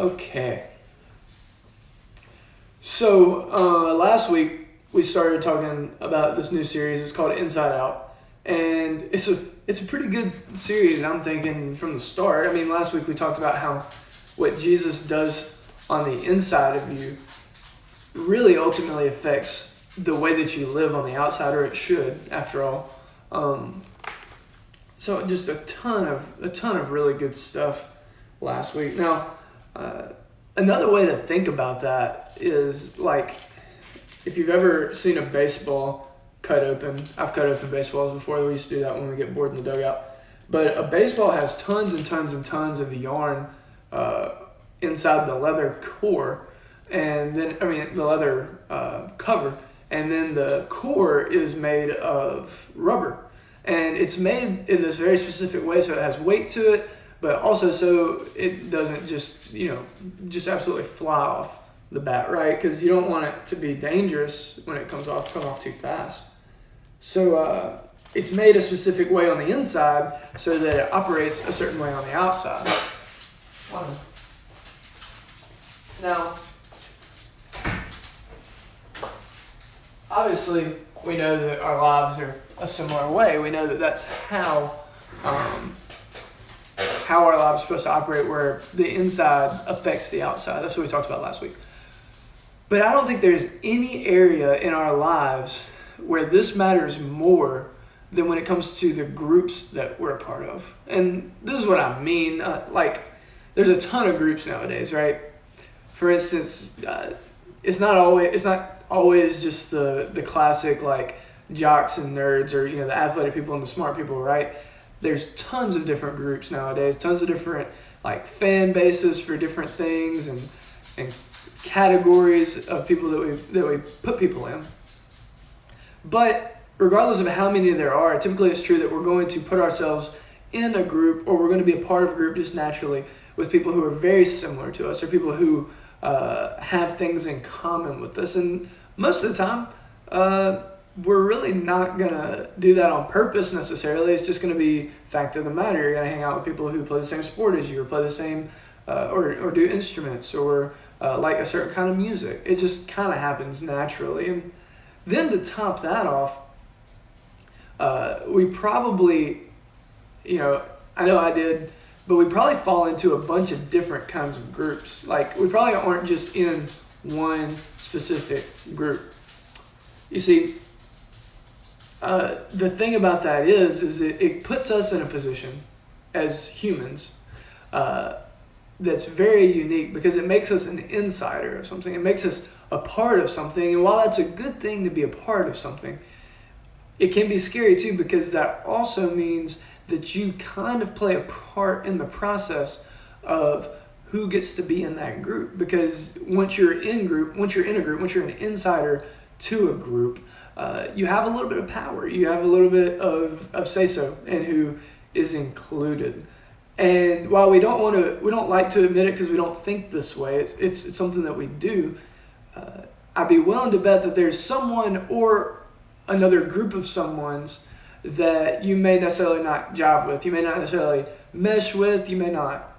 Okay. So last week we started talking about this new series. It's called Inside Out, and it's a pretty good series. I'm thinking from the start. I mean, last week we talked about how what Jesus does on the inside of you really ultimately affects the way that you live on the outside, or it should, after all. So just a ton of really good stuff last week. Now, another way to think about that is like if you've ever seen a baseball cut open. I've cut open baseballs before. We used to do that when we get bored in the dugout. But a baseball has tons and tons and tons of yarn inside the leather core, and then the leather cover, and then the core is made of rubber, and it's made in this very specific way so it has weight to it, but also so it doesn't just absolutely fly off the bat, right? Because you don't want it to be dangerous when it come off too fast. So it's made a specific way on the inside so that it operates a certain way on the outside. Now, obviously, we know that our lives are a similar way. We know that that's how our lives are supposed to operate, where the inside affects the outside. That's what we talked about last week. But I don't think there's any area in our lives where this matters more than when it comes to the groups that we're a part of. And this is what I mean. There's a ton of groups nowadays, right? For instance, it's not always just the classic like jocks and nerds, or the athletic people and the smart people, right? There's tons of different groups nowadays, tons of different like fan bases for different things, and categories of people that we put people in. But regardless of how many there are, typically it's true that we're going to put ourselves in a group, or we're going to be a part of a group just naturally with people who are very similar to us, or people who have things in common with us. And most of the time, we're really not going to do that on purpose necessarily. It's just going to be fact of the matter. You're going to hang out with people who play the same sport as you, or play the same, or do instruments, or like a certain kind of music. It just kind of happens naturally. And then to top that off, we probably, I know I did, but we probably fall into a bunch of different kinds of groups. Like, we probably aren't just in one specific group. You see, the thing about that is it puts us in a position as humans that's very unique, because it makes us an insider of something. It makes us a part of something. And while that's a good thing to be a part of something, it can be scary too, because that also means that you kind of play a part in the process of who gets to be in that group. Because once you're in a group, once you're an insider to a group, you have a little bit of power. You have a little bit of say-so in who is included. And while we don't like to admit it because we don't think this way, it's something that we do. I'd be willing to bet that there's someone or another group of someone's that you may necessarily not jive with, you may not necessarily mesh with, you may not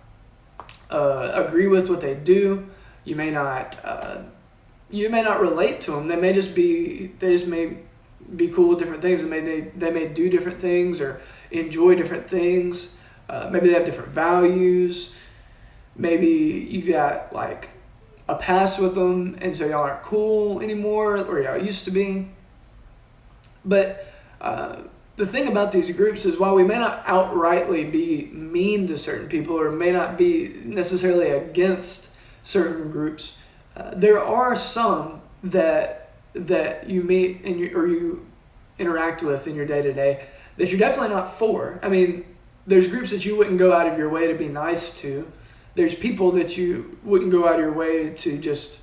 agree with what they do, you may not relate to them. They just may be cool with different things, and they may do different things or enjoy different things. Maybe they have different values. Maybe you got like a past with them, and so y'all aren't cool anymore, or y'all used to be. But the thing about these groups is, while we may not outrightly be mean to certain people, or may not be necessarily against certain groups, there are some that you meet or you interact with in your day-to-day that you're definitely not for. I mean, there's groups that you wouldn't go out of your way to be nice to. There's people that you wouldn't go out of your way to just,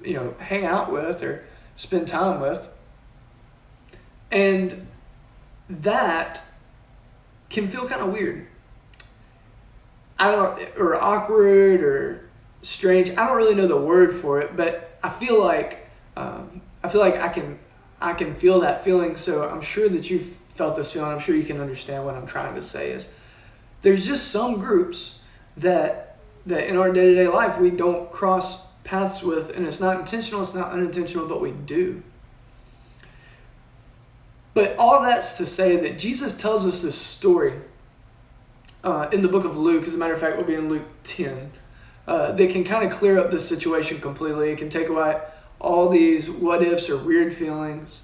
hang out with or spend time with. And that can feel kind of weird. Or awkward or strange. I don't really know the word for it, but I feel like I can feel that feeling. So I'm sure that you've felt this feeling. I'm sure you can understand what I'm trying to say is there's just some groups that that in our day-to-day life we don't cross paths with, and it's not intentional, it's not unintentional, but we do. But all that's to say that Jesus tells us this story in the book of Luke. As a matter of fact, we'll be in Luke 10. That can kind of clear up this situation completely. It can take away all these what ifs or weird feelings,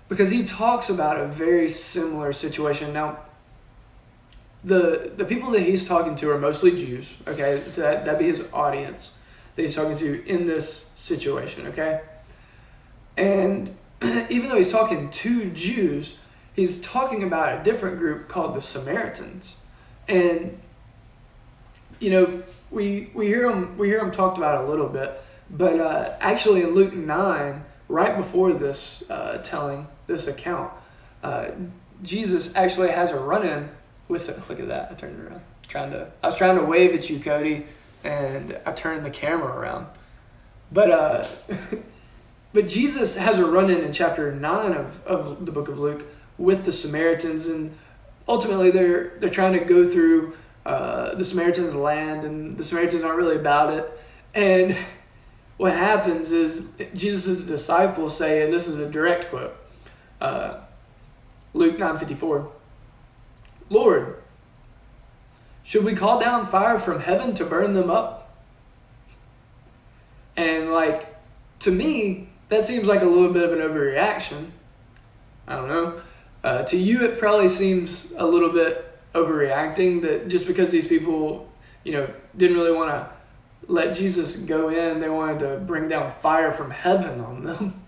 because he talks about a very similar situation. Now, the people that he's talking to are mostly Jews, okay? So that'd be his audience that he's talking to in this situation, okay? And even though he's talking to Jews, he's talking about a different group called the Samaritans. And, you know, we hear them talked about a little bit, but actually in Luke 9, right before this this account, Jesus actually has a run-in with it. Look at that, I turned it around. I was trying to wave at you, Cody, and I turned the camera around. But but Jesus has a run-in in chapter 9 of the book of Luke with the Samaritans, and ultimately they're trying to go through the Samaritans' land, and the Samaritans aren't really about it. And what happens is Jesus' disciples say, and this is a direct quote, Luke 9:54, "Lord, should we call down fire from heaven to burn them up?" And like, to me, that seems like a little bit of an overreaction. I don't know. To you, it probably seems a little bit overreacting, that just because these people, didn't really want to let Jesus go in, they wanted to bring down fire from heaven on them.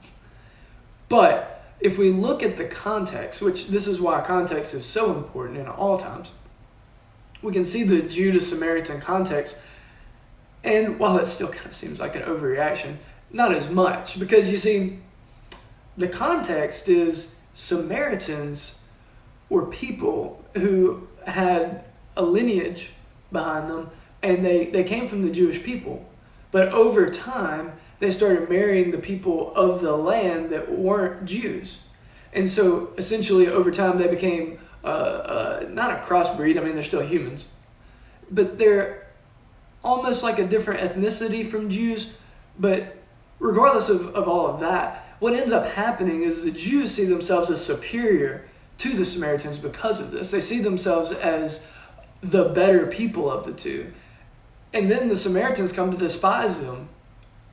But if we look at the context, which this is why context is so important in all times, we can see the Jew to Samaritan context. And while it still kind of seems like an overreaction, not as much, because you see, the context is Samaritans were people who had a lineage behind them, and they came from the Jewish people. But over time, they started marrying the people of the land that weren't Jews. And so essentially over time they became not a crossbreed. I mean, they're still humans, but they're almost like a different ethnicity from Jews. But regardless of all of that, what ends up happening is the Jews see themselves as superior to the Samaritans because of this. They see themselves as the better people of the two. And then the Samaritans come to despise them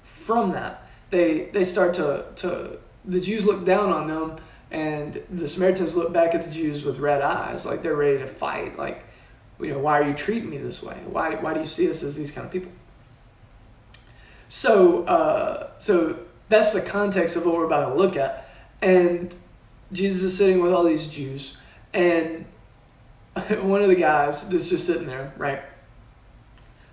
from that. They start to the Jews look down on them, and the Samaritans look back at the Jews with red eyes, like they're ready to fight. Like, why are you treating me this way? Why do you see us as these kind of people? So that's the context of what we're about to look at. And Jesus is sitting with all these Jews, and one of the guys that's just sitting there, right?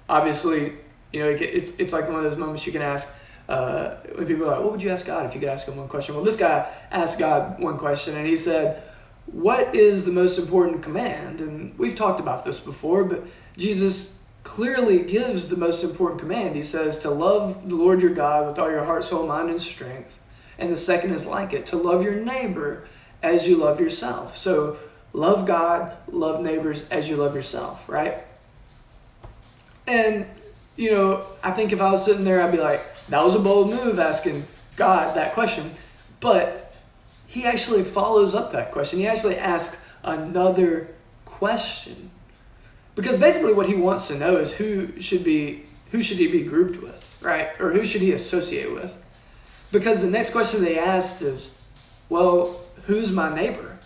Obviously, it's like one of those moments you can ask when people are like, what would you ask God if you could ask him one question? Well, this guy asked God one question, and he said, what is the most important command? And we've talked about this before, but Jesus clearly gives the most important command. He says to love the Lord your God with all your heart, soul, mind, and strength. And the second is like it, to love your neighbor as you love yourself. So love God, love neighbors as you love yourself, right? And, I think if I was sitting there, I'd be like, that was a bold move asking God that question. But he actually follows up that question. He actually asks another question. Because basically what he wants to know is who should he be grouped with, right? Or who should he associate with? Because the next question they asked is, well, who's my neighbor?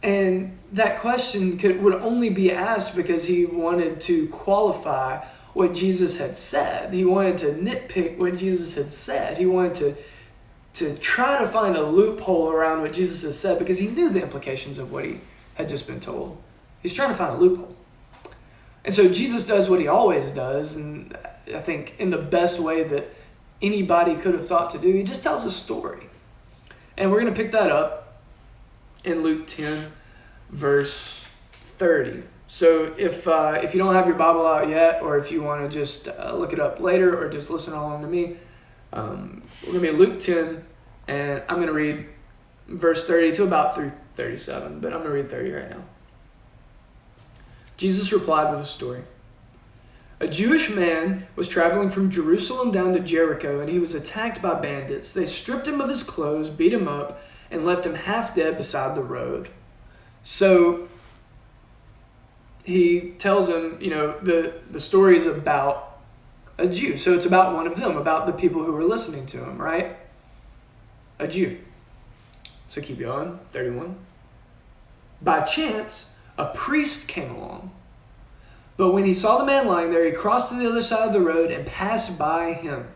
And that question would only be asked because he wanted to qualify what Jesus had said. He wanted to nitpick what Jesus had said. He wanted to try to find a loophole around what Jesus had said, because he knew the implications of what he had just been told. He's trying to find a loophole. And so Jesus does what he always does, and I think in the best way that anybody could have thought to do. He just tells a story. And we're going to pick that up in Luke 10, verse 30. So if you don't have your Bible out yet, or if you want to just look it up later, or just listen along to me, we're going to be in Luke 10, and I'm going to read verse 30 to about through 37, but I'm going to read 30 right now. Jesus replied with a story. A Jewish man was traveling from Jerusalem down to Jericho, and he was attacked by bandits. They stripped him of his clothes, beat him up, and left him half dead beside the road. So he tells him, the story is about a Jew. So it's about one of them, about the people who were listening to him, right? A Jew. So keep going, 31. By chance, a priest came along. But when he saw the man lying there, he crossed to the other side of the road and passed by him.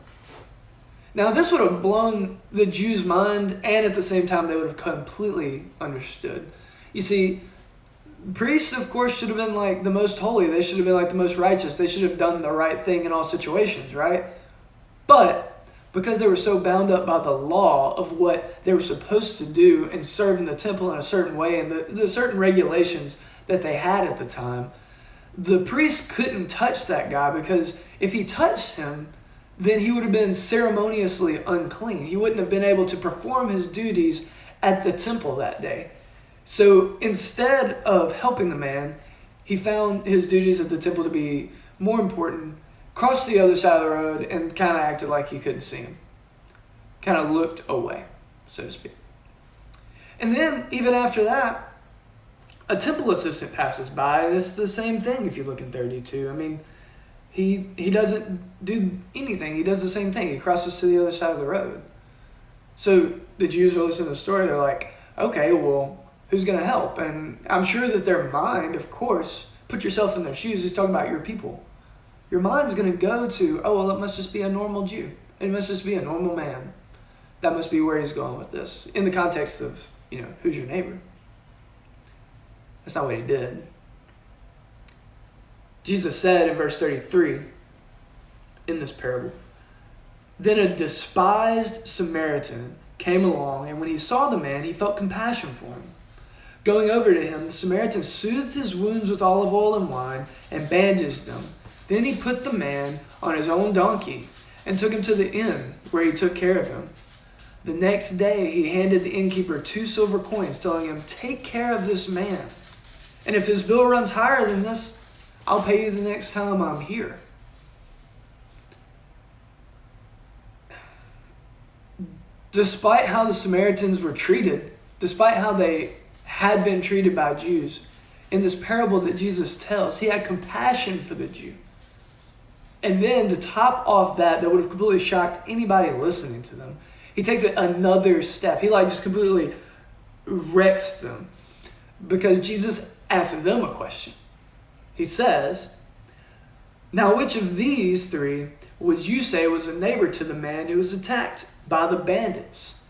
Now, this would have blown the Jews' mind, and at the same time, they would have completely understood. You see, priests, of course, should have been like the most holy. They should have been like the most righteous. They should have done the right thing in all situations, right? But because they were so bound up by the law of what they were supposed to do and serve in the temple in a certain way and the certain regulations that they had at the time, the priest couldn't touch that guy, because if he touched him, then he would have been ceremoniously unclean. He wouldn't have been able to perform his duties at the temple that day. So instead of helping the man, he found his duties at the temple to be more important, crossed the other side of the road, and kind of acted like he couldn't see him. Kind of looked away, so to speak. And then, even after that, a temple assistant passes by, and it's the same thing if you look in 32. I mean, he doesn't do anything. He does the same thing. He crosses to the other side of the road. So the Jews are listening to the story. They're like, okay, well, who's going to help? And I'm sure that their mind, of course, put yourself in their shoes. He's talking about your people. Your mind's going to go to, oh, well, it must just be a normal Jew. It must just be a normal man. That must be where he's going with this. In the context of, who's your neighbor? That's not what he did. Jesus said in verse 33, in this parable, then a despised Samaritan came along, and when he saw the man, he felt compassion for him. Going over to him, the Samaritan soothed his wounds with olive oil and wine and bandaged them. Then he put the man on his own donkey and took him to the inn, where he took care of him. The next day, he handed the innkeeper 2 silver coins, telling him, take care of this man. And if his bill runs higher than this, I'll pay you the next time I'm here. Despite how the Samaritans were treated, despite how they had been treated by Jews, in this parable that Jesus tells, he had compassion for the Jew. And then to top off that would have completely shocked anybody listening to them, he takes it another step. He just completely wrecks them, because Jesus asks them a question. He says, now which of these 3 would you say was a neighbor to the man who was attacked by the bandits?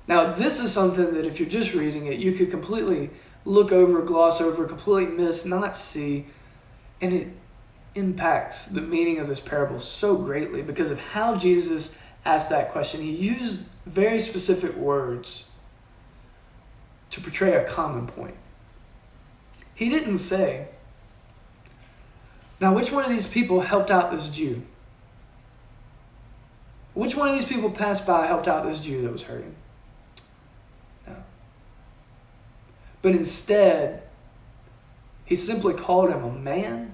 Now, this is something that if you're just reading it, you could completely look over, gloss over, completely miss, not see, and it impacts the meaning of this parable so greatly because of how Jesus asked that question. He used very specific words to portray a common point. He didn't say, now which one of these people helped out this Jew? Which one of these people passed by helped out this Jew that was hurting? No. But instead, he simply called him a man,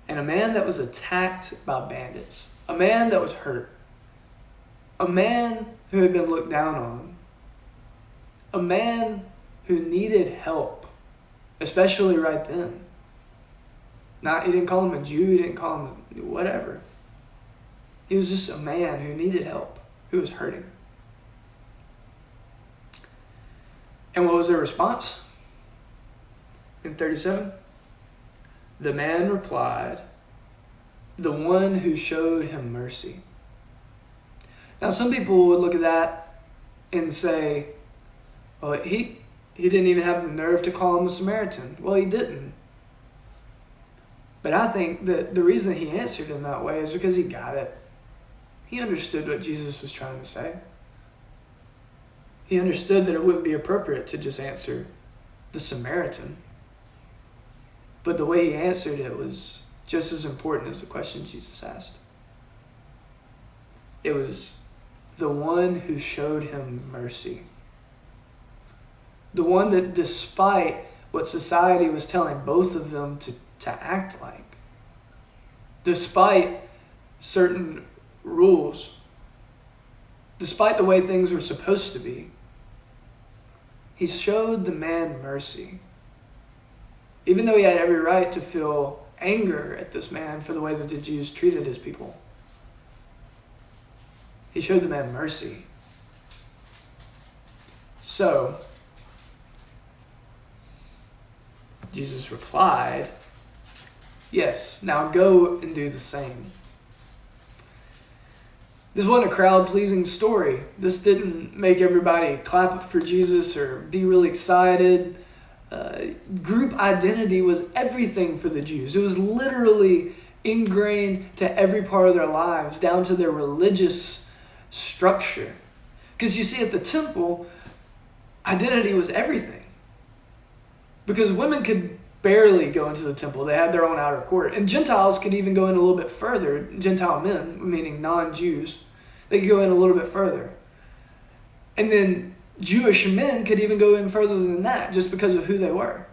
and a man that was attacked by bandits, a man that was hurt, a man who had been looked down on, a man who needed help, especially right then. He didn't call him a Jew, he didn't call him whatever. He was just a man who needed help, who was hurting. And what was their response? In 37, the man replied, the one who showed him mercy. Now, some people would look at that and say, well, he didn't even have the nerve to call him a Samaritan. Well, he didn't. But I think that the reason he answered in that way is because he got it. He understood what Jesus was trying to say. He understood that it wouldn't be appropriate to just answer the Samaritan. But the way he answered it was just as important as the question Jesus asked. It was the one who showed him mercy. The one that, despite what society was telling both of them to act like. Despite certain rules, despite the way things were supposed to be, he showed the man mercy. Even though he had every right to feel anger at this man for the way that the Jews treated his people, he showed the man mercy. So, Jesus replied, "Yes, now go and do the same." This wasn't a crowd-pleasing story. This didn't make everybody clap for Jesus or be really excited. Group identity was everything for the Jews. It was literally ingrained to every part of their lives, down to their religious structure. Because you see, at the temple, identity was everything. Because women could barely go into the temple. They had their own outer court. And Gentiles could even go in a little bit further. Gentile men, meaning non-Jews, they could go in a little bit further. And then Jewish men could even go in further than that just because of who they were.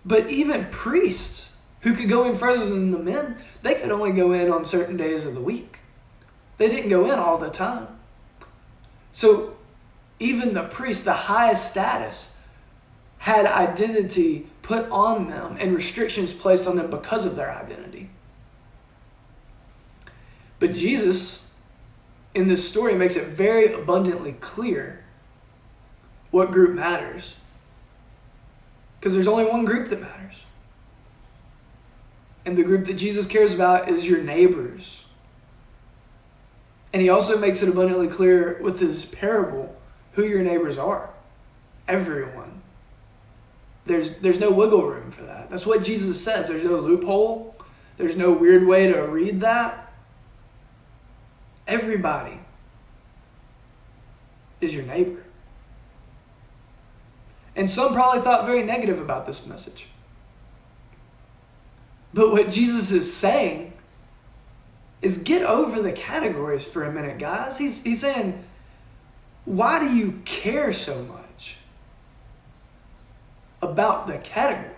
But even priests who could go in further than the men, they could only go in on certain days of the week. They didn't go in all the time. So even the priests, the highest status, had identity put on them and restrictions placed on them because of their identity. But Jesus, in this story, makes it very abundantly clear what group matters. Because there's only one group that matters. And the group that Jesus cares about is your neighbors. And he also makes it abundantly clear with his parable who your neighbors are. Everyone. There's no wiggle room for that. That's what Jesus says. There's no loophole. There's no weird way to read that. Everybody is your neighbor. And some probably thought very negative about this message. But what Jesus is saying is get over the categories for a minute, guys. He's saying, why do you care so much about the categories?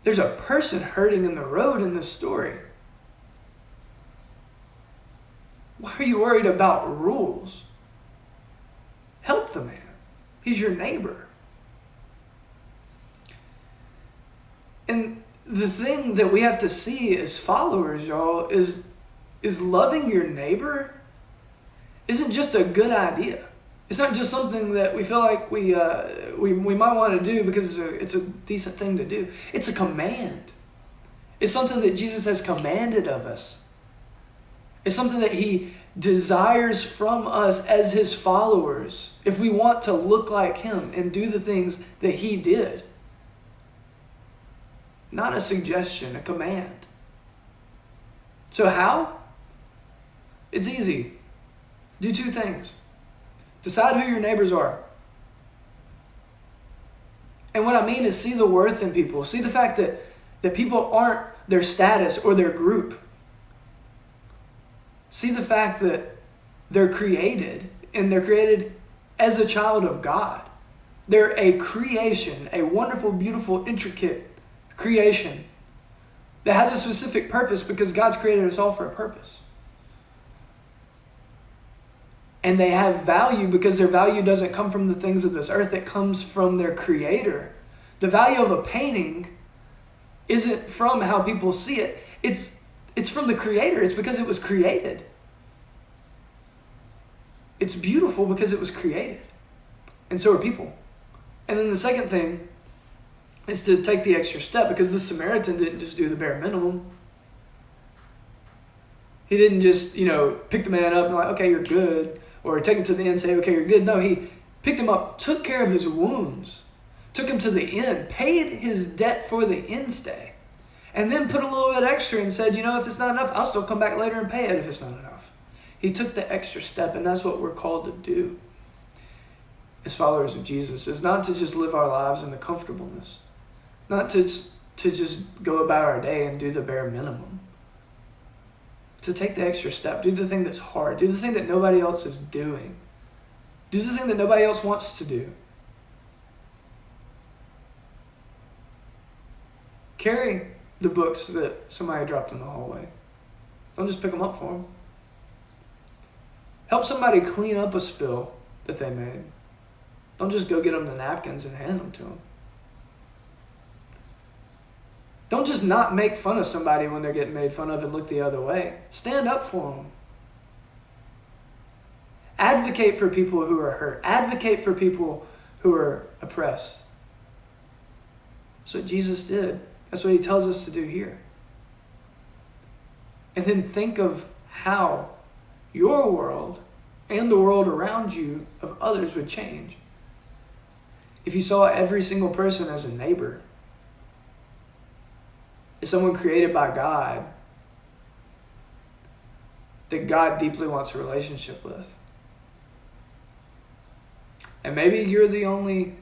There's a person hurting in the road in this story. Why are you worried about rules? Help the man. He's your neighbor. And the thing that we have to see as followers, y'all, is loving your neighbor isn't just a good idea. It's not just something that we feel like we might want to do because it's a decent thing to do. It's a command. It's something that Jesus has commanded of us. It's something that he desires from us as his followers if we want to look like him and do the things that he did. Not a suggestion, a command. So how? It's easy. Do two things. Decide who your neighbors are. And what I mean is see the worth in people. See the fact that people aren't their status or their group. See the fact that they're created, and they're created as a child of God. They're a creation, a wonderful, beautiful, intricate creation that has a specific purpose because God's created us all for a purpose. And they have value because their value doesn't come from the things of this earth. It comes from their creator. The value of a painting isn't from how people see it. It's from the creator. It's because it was created. It's beautiful because it was created. And so are people. And then the second thing is to take the extra step, because this Samaritan didn't just do the bare minimum. He didn't just, pick the man up and like, okay, you're good. Or take him to the inn and say, okay, you're good. No, he picked him up, took care of his wounds, took him to the inn, paid his debt for the inn stay, and then put a little bit extra and said, if it's not enough, I'll still come back later and pay it if it's not enough. He took the extra step, and that's what we're called to do as followers of Jesus, is not to just live our lives in the comfortableness, not to just go about our day and do the bare minimum. To take the extra step, do the thing that's hard, do the thing that nobody else is doing, do the thing that nobody else wants to do. Carry the books that somebody dropped in the hallway. Don't just pick them up for them. Help somebody clean up a spill that they made. Don't just go get them the napkins and hand them to them. Don't just not make fun of somebody when they're getting made fun of and look the other way. Stand up for them. Advocate for people who are hurt. Advocate for people who are oppressed. That's what Jesus did. That's what he tells us to do here. And then think of how your world and the world around you of others would change if you saw every single person as a neighbor, as someone created by God that God deeply wants a relationship with. And maybe you're the only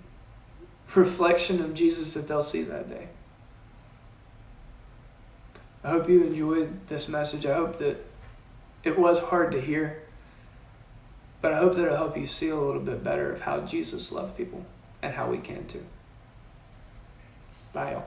reflection of Jesus that they'll see that day. I hope you enjoyed this message. I hope that it was hard to hear, but I hope that it'll help you see a little bit better of how Jesus loved people and how we can too. Bye, y'all.